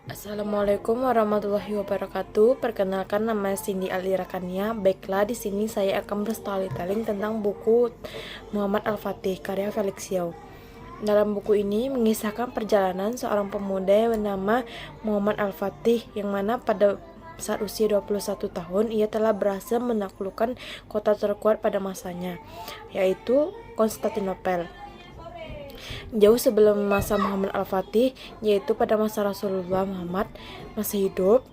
Assalamualaikum warahmatullahi wabarakatuh. Perkenalkan, nama Cindy Alirakania. Baiklah, di sini saya akan berstorytelling tentang buku Muhammad Al-Fatih karya Felix Yau. Dalam buku ini mengisahkan perjalanan seorang pemuda yang bernama Muhammad Al-Fatih, yang mana pada saat usia 21 tahun ia telah berhasil menaklukkan kota terkuat pada masanya, yaitu Konstantinopel. Jauh sebelum masa Muhammad Al-Fatih, yaitu pada masa Rasulullah Muhammad masih hidup,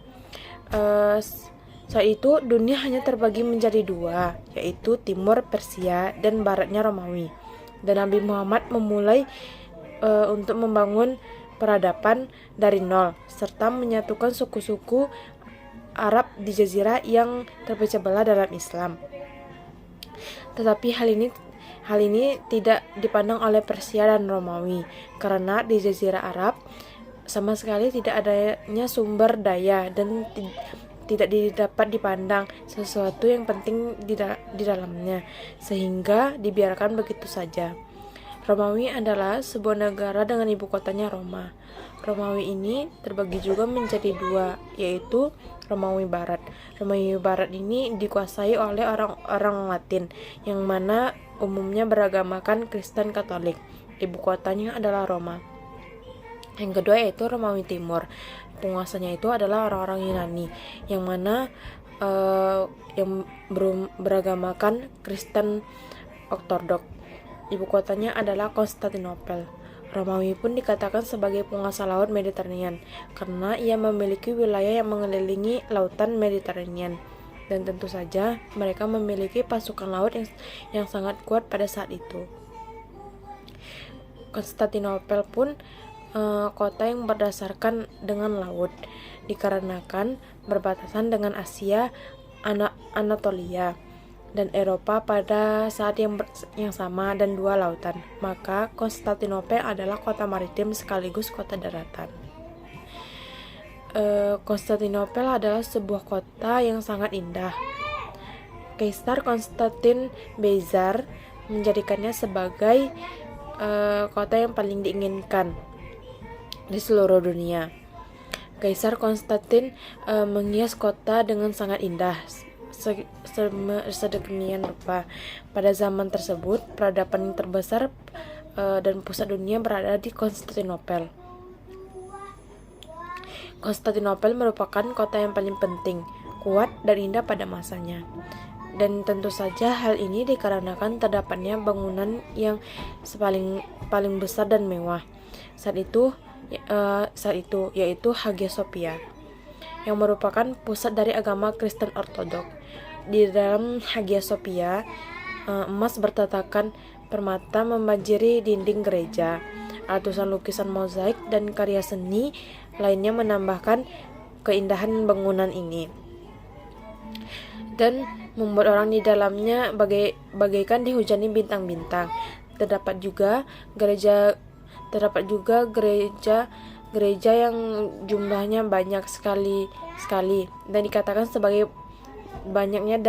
saat itu dunia hanya terbagi menjadi dua, yaitu timur Persia dan baratnya Romawi. Dan Nabi Muhammad memulai untuk membangun peradaban dari nol, serta menyatukan suku-suku Arab di Jazirah yang terpecah belah dalam Islam. Tetapi hal ini tidak dipandang oleh Persia dan Romawi, karena di Jazirah Arab sama sekali tidak adanya sumber daya dan tidak dapat dipandang sesuatu yang penting di dalamnya, sehingga dibiarkan begitu saja. Romawi adalah sebuah negara dengan ibu kotanya Roma. Romawi ini terbagi juga menjadi dua, yaitu Romawi Barat. Romawi Barat ini dikuasai oleh orang-orang Latin, yang mana umumnya beragamakan Kristen Katolik. Ibu kotanya adalah Roma. Yang kedua yaitu Romawi Timur. Penguasanya itu adalah orang-orang Yunani, yang mana yang beragamakan Kristen Ortodok. Ibu kotanya adalah Konstantinopel. Romawi pun dikatakan sebagai penguasa laut Mediterranean karena ia memiliki wilayah yang mengelilingi lautan Mediterranean, dan tentu saja mereka memiliki pasukan laut yang sangat kuat pada saat itu. Konstantinopel pun kota yang berdasarkan dengan laut, dikarenakan berbatasan dengan Asia, Anatolia, dan Eropa pada saat yang sama dan dua lautan. Maka Konstantinopel adalah kota maritim sekaligus kota daratan. Konstantinopel adalah sebuah kota yang sangat indah. Kaisar Konstantin Beizar menjadikannya sebagai kota yang paling diinginkan di seluruh dunia. Kaisar Konstantin menghias kota dengan sangat indah sedemikian rupa. Pada zaman tersebut, peradaban yang terbesar dan pusat dunia berada di Konstantinopel. Konstantinopel merupakan kota yang paling penting, kuat, dan indah pada masanya. Dan tentu saja hal ini dikarenakan terdapatnya bangunan yang paling besar dan mewah saat itu yaitu Hagia Sophia, yang merupakan pusat dari agama Kristen Ortodok. Di dalam Hagia Sophia, emas bertatakan permata membanjiri dinding gereja. Ratusan lukisan mozaik dan karya seni lainnya menambahkan keindahan bangunan ini dan membuat orang di dalamnya bagaikan dihujani bintang-bintang. Terdapat juga gereja yang jumlahnya banyak sekali dan dikatakan sebagai banyaknya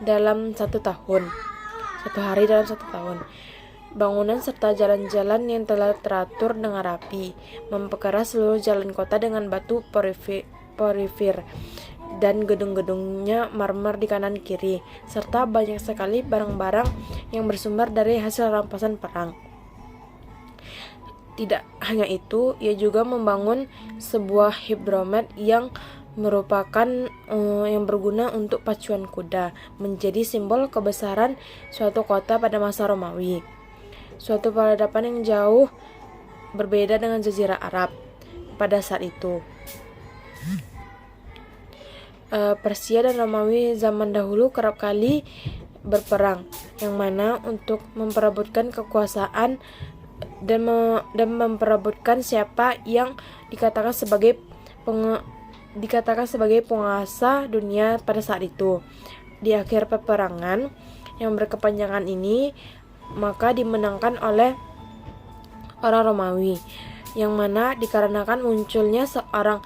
dalam satu hari dalam satu tahun. Bangunan serta jalan-jalan yang telah teratur dengan rapi memperkeras seluruh jalan kota dengan batu porifir dan gedung-gedungnya marmer di kanan kiri, serta banyak sekali barang-barang yang bersumber dari hasil rampasan perang. Tidak hanya itu, ia juga membangun sebuah hipodrom yang merupakan yang berguna untuk pacuan kuda, menjadi simbol kebesaran suatu kota pada masa Romawi. Suatu peradaban yang jauh berbeda dengan Jazirah Arab pada saat itu. Persia dan Romawi zaman dahulu kerap kali berperang, yang mana untuk memperebutkan kekuasaan dan memperebutkan siapa yang dikatakan sebagai penguasa dunia pada saat itu. Di akhir peperangan yang berkepanjangan ini, maka dimenangkan oleh orang Romawi, yang mana dikarenakan munculnya seorang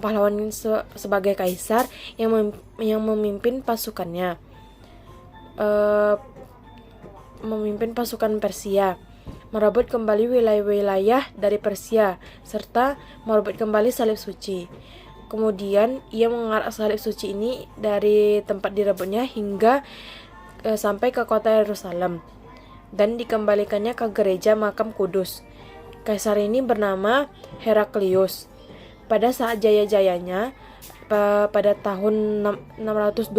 pahlawan sebagai kaisar yang memimpin pasukannya, memimpin pasukan Persia. merebut kembali wilayah-wilayah dari Persia, serta merebut kembali salib suci. Kemudian ia mengarak salib suci ini dari tempat direbutnya hingga sampai ke kota Yerusalem dan dikembalikannya ke gereja makam Kudus. Kaisar ini bernama Heraklius. Pada saat jaya-jayanya, pada tahun 629,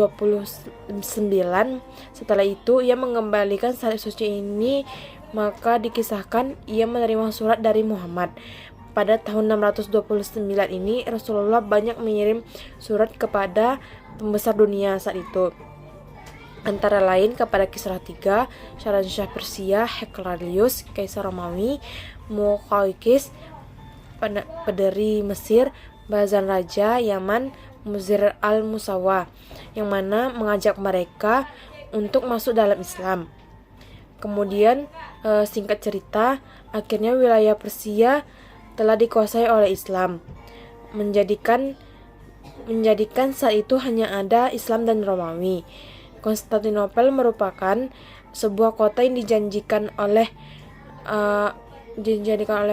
setelah itu ia mengembalikan salib suci ini, maka dikisahkan ia menerima surat dari Muhammad. Pada tahun 629 ini Rasulullah banyak mengirim surat kepada pembesar dunia saat itu, antara lain kepada Kisra III, Syahrazad Persia, Heraklius, Kaisar Romawi, Muqawqis, Pederi Mesir, Bazan Raja Yaman, Muzir al-Musawa, yang mana mengajak mereka untuk masuk dalam Islam. Kemudian singkat cerita, akhirnya wilayah Persia telah dikuasai oleh Islam, menjadikan saat itu hanya ada Islam dan Romawi. Konstantinopel merupakan sebuah kota yang dijanjikan oleh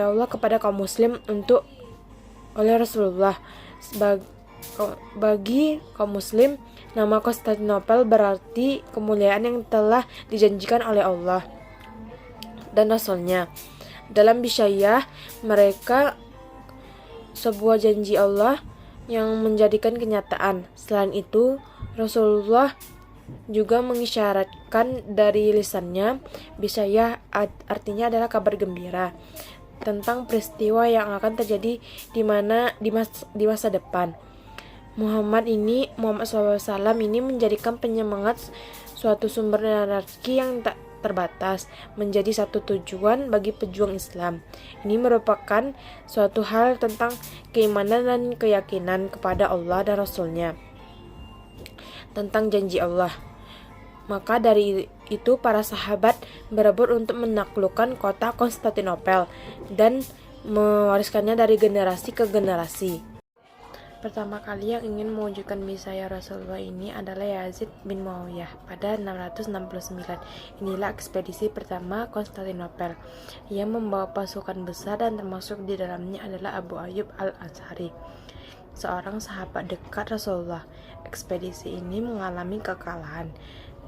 Allah kepada kaum muslim oleh Rasulullah. Bagi kaum muslim, nama Konstantinopel berarti kemuliaan yang telah dijanjikan oleh Allah dan Rasulnya. Dalam Bisyayah, mereka sebuah janji Allah yang menjadikan kenyataan. Selain itu, Rasulullah juga mengisyaratkan dari lisannya. Bisyayah artinya adalah kabar gembira tentang peristiwa yang akan terjadi di masa depan. Muhammad SAW ini menjadikan penyemangat suatu sumber energi yang tak terbatas menjadi satu tujuan bagi pejuang Islam. Ini merupakan suatu hal tentang keimanan dan keyakinan kepada Allah dan Rasulnya, tentang janji Allah. Maka dari itu para sahabat berebut untuk menaklukkan kota Konstantinopel dan mewariskannya dari generasi ke generasi. Pertama kali yang ingin mewujudkan misaya Rasulullah ini adalah Yazid bin Muawiyah pada 669. Inilah ekspedisi pertama Konstantinopel. Ia membawa pasukan besar dan termasuk di dalamnya adalah Abu Ayyub al-Ansari, seorang sahabat dekat Rasulullah. Ekspedisi ini mengalami kekalahan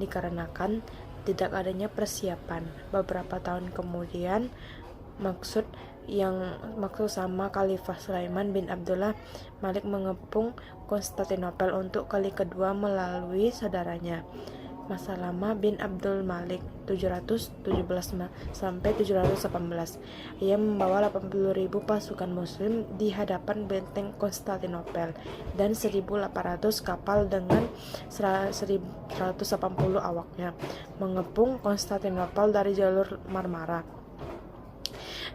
dikarenakan tidak adanya persiapan. Beberapa tahun kemudian, maksud sama Khalifah Sulaiman bin Abdullah Malik mengepung Konstantinopel untuk kali kedua melalui saudaranya Masalamah bin Abdul Malik 717 sampai 718. Ia membawa 80.000 pasukan muslim di hadapan benteng Konstantinopel dan 1.800 kapal dengan 1.180 awaknya mengepung Konstantinopel dari jalur Marmara.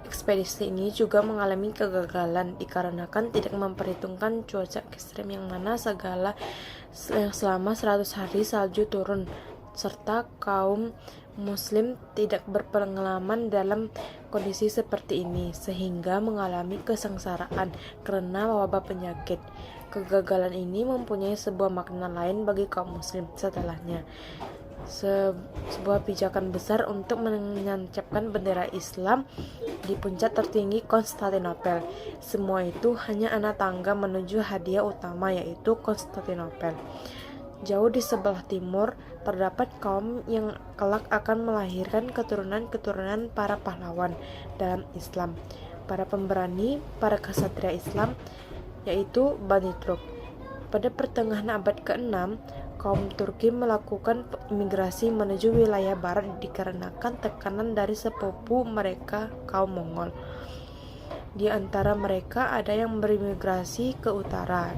Ekspedisi ini juga mengalami kegagalan dikarenakan tidak memperhitungkan cuaca ekstrem yang mana selama 100 hari salju turun, serta kaum muslim tidak berpengalaman dalam kondisi seperti ini sehingga mengalami kesengsaraan karena wabah penyakit. Kegagalan ini mempunyai sebuah makna lain bagi kaum muslim setelahnya. Sebuah pijakan besar untuk menancapkan bendera Islam di puncak tertinggi Konstantinopel. Semua itu hanya anak tangga menuju hadiah utama, yaitu Konstantinopel. Jauh di sebelah timur terdapat kaum yang kelak akan melahirkan keturunan-keturunan para pahlawan dalam Islam, para pemberani, para ksatria Islam, yaitu Bani Turk. Pada pertengahan abad ke-6, kaum Turki melakukan imigrasi menuju wilayah barat dikarenakan tekanan dari sepupu mereka, kaum Mongol. Di antara mereka ada yang berimigrasi ke utara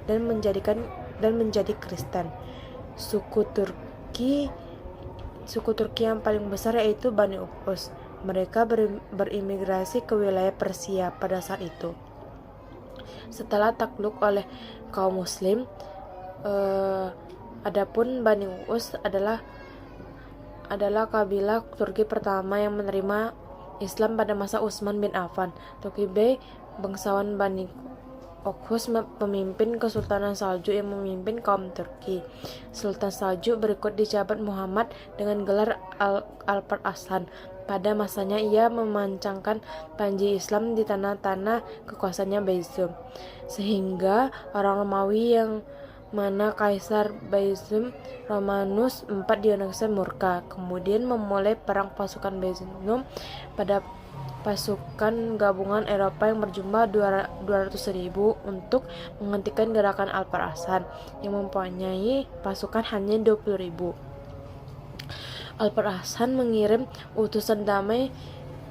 dan menjadi Kristen. Suku Turki yang paling besar yaitu Bani Uqus. Mereka berimigrasi ke wilayah Persia pada saat itu. Setelah takluk oleh kaum muslim, adapun Bani Uqus adalah kabilah Turki pertama yang menerima Islam pada masa Utsman bin Affan. Turki bangsawan Bani Uqus pemimpin Kesultanan Saljuk yang memimpin kaum Turki. Sultan Saljuk berikut dijabat Muhammad dengan gelar Alper Aslan. Pada masanya ia memancangkan panji Islam di tanah-tanah kekuasaannya Bayezid, sehingga orang Romawi yang mana Kaisar Bayezid Romanus IV Dionysius murka, kemudian memulai perang pasukan Byzantium pada pasukan gabungan Eropa yang berjumlah 200.000 untuk menghentikan gerakan Alper Hasan yang mempunyai pasukan hanya 20.000. Alper Hasan mengirim utusan damai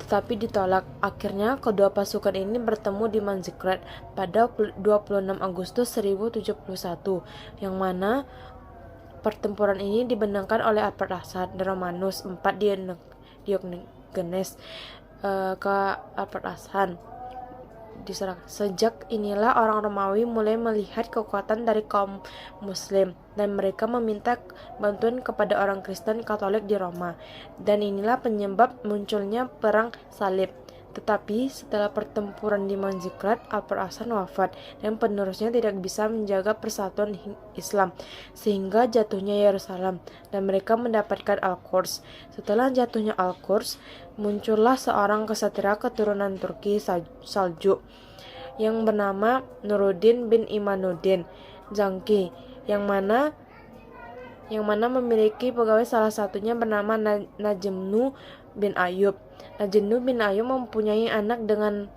tetapi ditolak. Akhirnya kedua pasukan ini bertemu di Manzikert pada 26 Agustus 1071, yang mana pertempuran ini dibenangkan oleh Alper Hasan dan Romanus IV Diogenes ke Alper Hasan diserang. Sejak inilah orang Romawi mulai melihat kekuatan dari kaum Muslim dan mereka meminta bantuan kepada orang Kristen Katolik di Roma. Dan inilah penyebab munculnya perang salib. Tetapi setelah pertempuran di Manzikert, Alper Hasan wafat dan penerusnya tidak bisa menjaga persatuan Islam sehingga jatuhnya Yerusalem dan mereka mendapatkan Al-Quds. Setelah jatuhnya Al-Quds, muncullah seorang kesatria keturunan Turki Saljuk yang bernama Nuruddin bin Imanuddin Zangki yang mana memiliki pegawai, salah satunya bernama Najemnu bin Ayub. Najemnu bin Ayub mempunyai anak dengan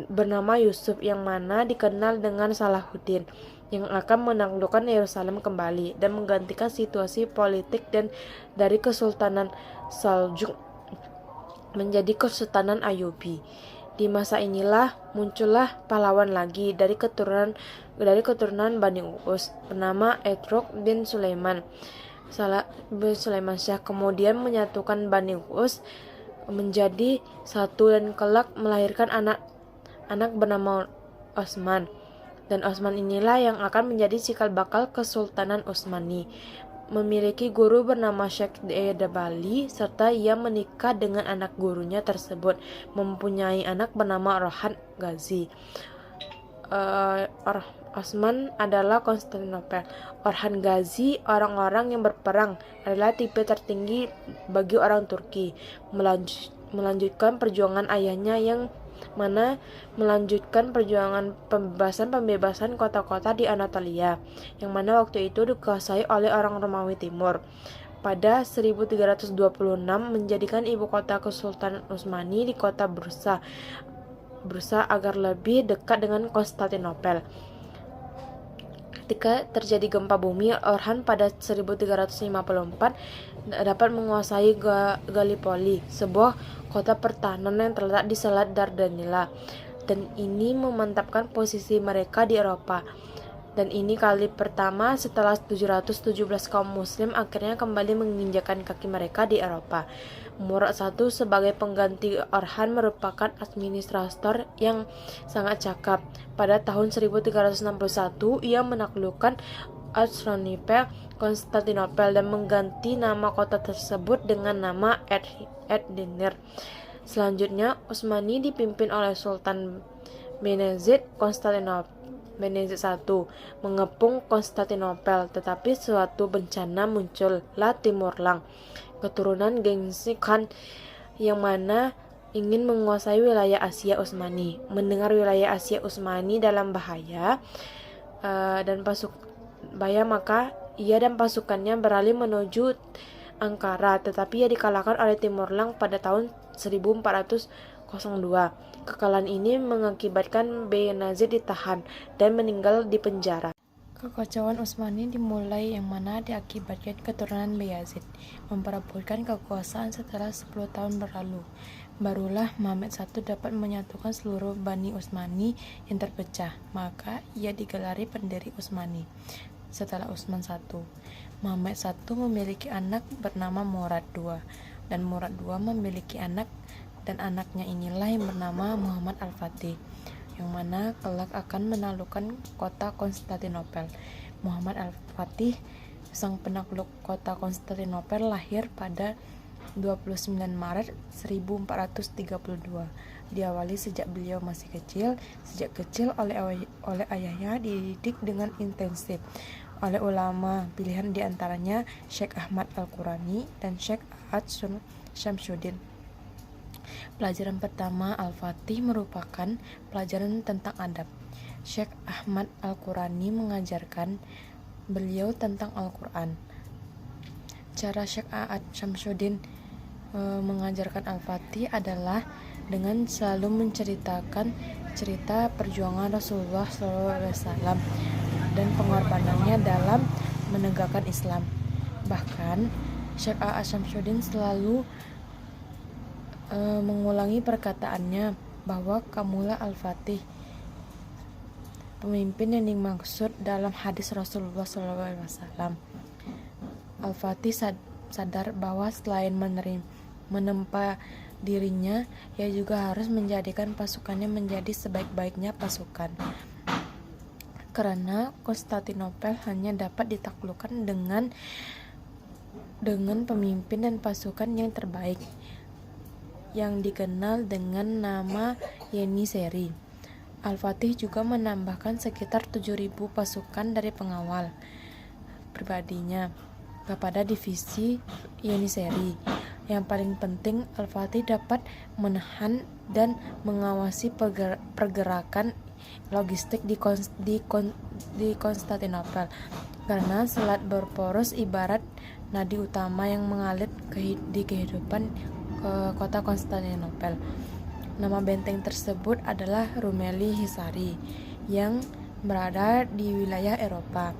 bernama Yusuf yang mana dikenal dengan Salahuddin yang akan menaklukkan Yerusalem kembali dan menggantikan situasi politik dan dari Kesultanan Saljuk menjadi Kesultanan Ayubi. Di masa inilah muncullah pahlawan lagi dari keturunan Bani Uus bernama Etruk bin Sulaiman. Sulaiman Syah kemudian menyatukan Bani Uus menjadi satu dan kelak melahirkan anak bernama Osman. Dan Osman inilah yang akan menjadi cikal bakal Kesultanan Utsmani. Memiliki guru bernama Syekh Dabali serta ia menikah dengan anak gurunya tersebut, mempunyai anak bernama Orhan Ghazi. Osman adalah Konstantinopel. Orhan Ghazi, orang-orang yang berperang, adalah tipe tertinggi bagi orang Turki. Melanjutkan perjuangan ayahnya yang mana melanjutkan perjuangan pembebasan kota-kota di Anatolia, yang mana waktu itu dikuasai oleh orang Romawi Timur. Pada 1326 menjadikan ibu kota Kesultanan Utsmani di kota Bursa agar lebih dekat dengan Konstantinopel. Ketika terjadi gempa bumi, Orhan pada 1354 dapat menguasai Gallipoli, sebuah kota pertahanan yang terletak di Selat Dardanella, dan ini memantapkan posisi mereka di Eropa. Dan ini kali pertama setelah 717 kaum muslim akhirnya kembali menginjakkan kaki mereka di Eropa. Murad I sebagai pengganti Orhan merupakan administrator yang sangat cakap. Pada tahun 1361 ia menaklukkan Adrianople, Konstantinopel, dan mengganti nama kota tersebut dengan nama Edirne. Selanjutnya Utsmani dipimpin oleh Sultan Benezid Benezid I mengepung Konstantinopel, tetapi suatu bencana muncullah Timurlang, keturunan Genghis Khan yang mana ingin menguasai wilayah Asia Utsmani. Mendengar wilayah Asia Utsmani dalam bahaya maka ia dan pasukannya beralih menuju Ankara, tetapi ia dikalahkan oleh Timurlang pada tahun 1402. Kekalahan ini mengakibatkan Bayezid ditahan dan meninggal di penjara. Kekacauan Utsmani dimulai yang mana diakibatkan keturunan Bayezid memperebutkan kekuasaan setelah 10 tahun berlalu. Barulah Mehmed I dapat menyatukan seluruh Bani Utsmani yang terpecah, maka ia digelari pendiri Utsmani. Setelah Utsman I, Mehmed I memiliki anak bernama Murad II, dan Murad II memiliki anak, dan anaknya inilah yang bernama Muhammad Al-Fatih, yang mana kelak akan menaklukkan kota Konstantinopel. Muhammad Al-Fatih, sang penakluk kota Konstantinopel, lahir pada 29 Maret 1432. Diawali sejak beliau masih kecil. Sejak kecil oleh ayahnya dididik dengan intensif oleh ulama pilihan, diantaranya Syekh Ahmad Al-Qurani dan Syekh Ahmad Syamsuddin. Pelajaran pertama Al-Fatih merupakan pelajaran tentang adab. Syekh Ahmad Al-Qurani mengajarkan beliau tentang Al-Quran. Cara Syekh A'ad Syamsuddin mengajarkan Al-Fatih adalah dengan selalu menceritakan cerita perjuangan Rasulullah SAW dan pengorbanannya dalam menegakkan Islam. Bahkan Syekh A'ad Syamsuddin selalu mengulangi perkataannya bahwa kamulah Al-Fatih, pemimpin yang dimaksud dalam hadis Rasulullah SAW. Al-Fatih sadar bahwa selain menempa dirinya, ia juga harus menjadikan pasukannya menjadi sebaik-baiknya pasukan. Karena Konstantinopel hanya dapat ditaklukkan dengan pemimpin dan pasukan yang terbaik, yang dikenal dengan nama Yeniseri. Al-Fatih juga menambahkan sekitar 7.000 pasukan dari pengawal pribadinya kepada divisi Yeniseri. Yang paling penting, Al-Fatih dapat menahan dan mengawasi pergerakan logistik di Konstantinopel, karena Selat Bosporus ibarat nadi utama yang mengalir di kehidupan kota Konstantinopel. Nama benteng tersebut adalah Rumeli Hisari yang berada di wilayah Eropa.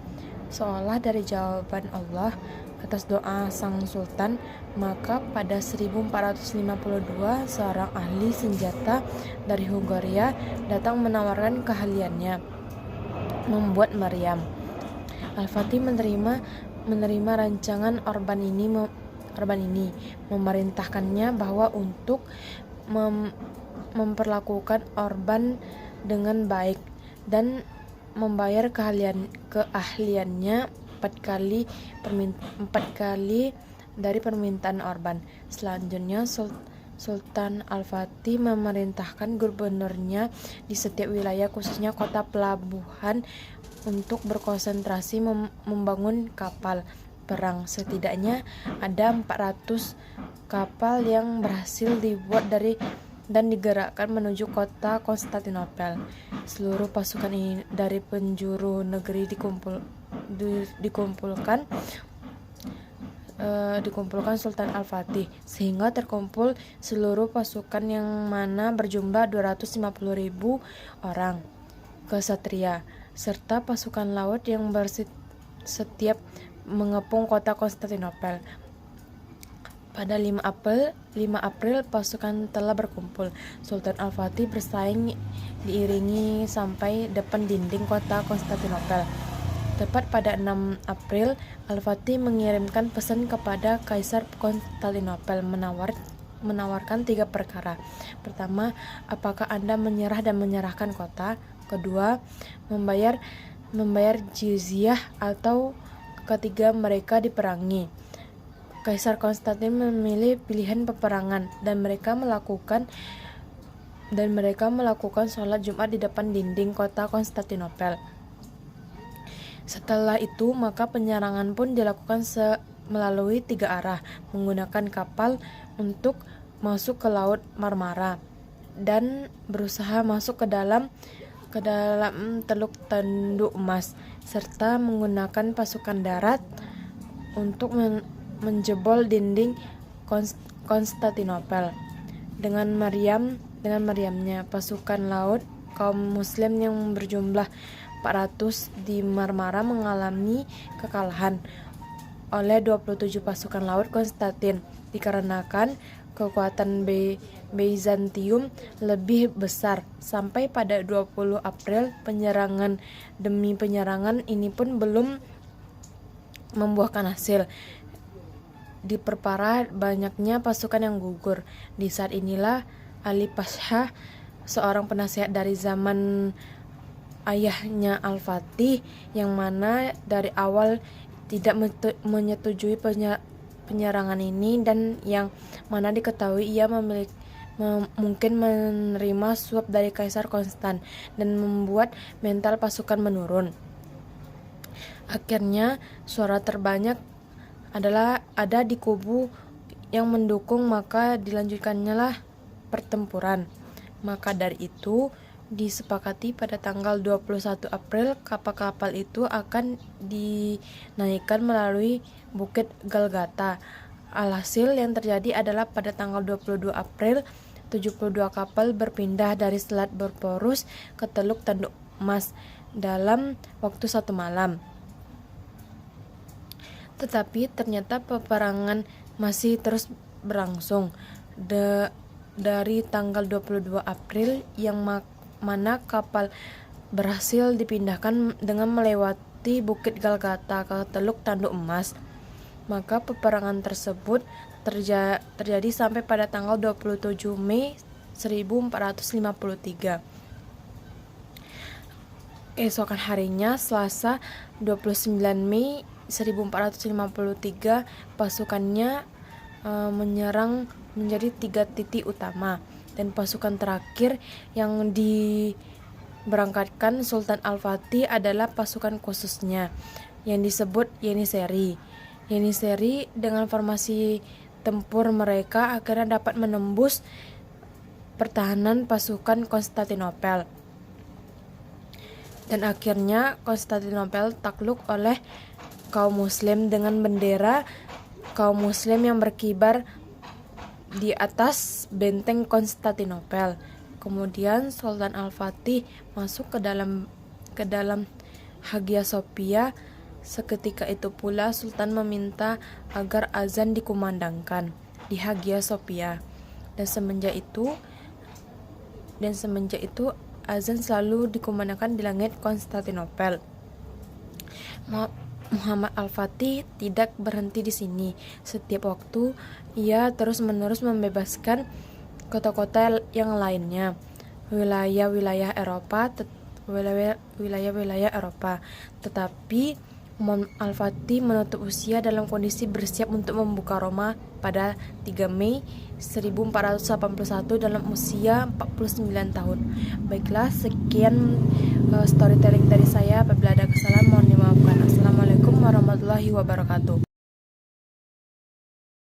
Seolah dari jawaban Allah atas doa sang sultan, maka pada 1452 seorang ahli senjata dari Hungaria datang menawarkan keahliannya membuat meriam. Al-Fatih menerima rancangan Orban ini, memerintahkannya bahwa untuk memperlakukan Orban dengan baik dan membayar keahliannya 4 kali dari permintaan Orban. Selanjutnya Sultan Al-Fatih memerintahkan gubernurnya di setiap wilayah, khususnya kota pelabuhan, untuk berkonsentrasi membangun kapal perang. Setidaknya ada 400 kapal yang berhasil dibuat dan digerakkan menuju kota Konstantinopel. Seluruh pasukan ini dari penjuru negeri dikumpulkan Sultan Al-Fatih, sehingga terkumpul seluruh pasukan yang mana berjumlah 250.000 orang kesatria, serta pasukan laut yang setiap mengepung kota Konstantinopel. Pada 5 April pasukan telah berkumpul. Sultan Al-Fatih bersaing diiringi sampai depan dinding kota Konstantinopel. Tepat pada 6 April, Al-Fatih mengirimkan pesan kepada Kaisar Konstantinopel menawarkan 3 perkara. Pertama, apakah Anda menyerah dan menyerahkan kota? Kedua, membayar jizyah, atau ketiga, mereka diperangi. Kaisar Konstantin memilih pilihan peperangan dan mereka melakukan sholat Jumat di depan dinding kota Konstantinopel. Setelah itu, maka penyerangan pun dilakukan melalui 3 arah, menggunakan kapal untuk masuk ke Laut Marmara dan berusaha masuk ke dalam Teluk Tanduk Emas, serta menggunakan pasukan darat untuk menjebol dinding Konstantinopel. Dengan meriamnya, pasukan laut kaum muslim yang berjumlah 400 di Marmara mengalami kekalahan oleh 27 pasukan laut Konstantin, dikarenakan kekuatan Bizantium lebih besar. Sampai pada 20 April, penyerangan demi penyerangan ini pun belum membuahkan hasil. Diperparah banyaknya pasukan yang gugur. Di saat inilah Ali Pasha, seorang penasihat dari zaman ayahnya Al-Fatih, yang mana dari awal tidak menyetujui penyerangan ini dan yang mana diketahui ia mungkin menerima suap dari Kaisar Konstan dan membuat mental pasukan menurun. Akhirnya suara terbanyak ada di kubu yang mendukung, maka dilanjutkannya lah pertempuran. Maka dari itu disepakati pada tanggal 21 April kapal-kapal itu akan dinaikkan melalui Bukit Galgata. Alhasil yang terjadi adalah pada tanggal 22 April 72 kapal berpindah dari Selat Bosporus ke Teluk Tanduk Emas dalam waktu 1 malam. Tetapi ternyata peperangan masih terus berlangsung. Dari tanggal 22 April yang mana kapal berhasil dipindahkan dengan melewati Bukit Galgata ke Teluk Tanduk Emas. Maka peperangan tersebut terjadi sampai pada tanggal 27 Mei 1453. Esokan harinya, Selasa 29 Mei 1453, pasukannya menyerang menjadi 3 titik utama, dan pasukan terakhir yang diberangkatkan Sultan Al-Fatih adalah pasukan khususnya yang disebut Yeniseri. Yeniseri dengan formasi tempur mereka akhirnya dapat menembus pertahanan pasukan Konstantinopel, dan akhirnya Konstantinopel takluk oleh kaum muslim dengan bendera kaum muslim yang berkibar di atas benteng Konstantinopel. Kemudian Sultan Al-Fatih masuk ke dalam Hagia Sophia. Seketika itu pula Sultan meminta agar azan dikumandangkan di Hagia Sophia. Dan semenjak itu azan selalu dikumandangkan di langit Konstantinopel. Muhammad Al-Fatih tidak berhenti di sini. Setiap waktu ia terus-menerus membebaskan kota-kota yang lainnya, wilayah-wilayah Eropa. Tetapi Muhammad Al-Fatih menutup usia dalam kondisi bersiap untuk membuka Roma pada 3 Mei 1481 dalam usia 49 tahun. Baiklah, sekian storytelling dari saya. Apabila ada kesalahan mohon dimaafkan. Assalamualaikum warahmatullahi wabarakatuh.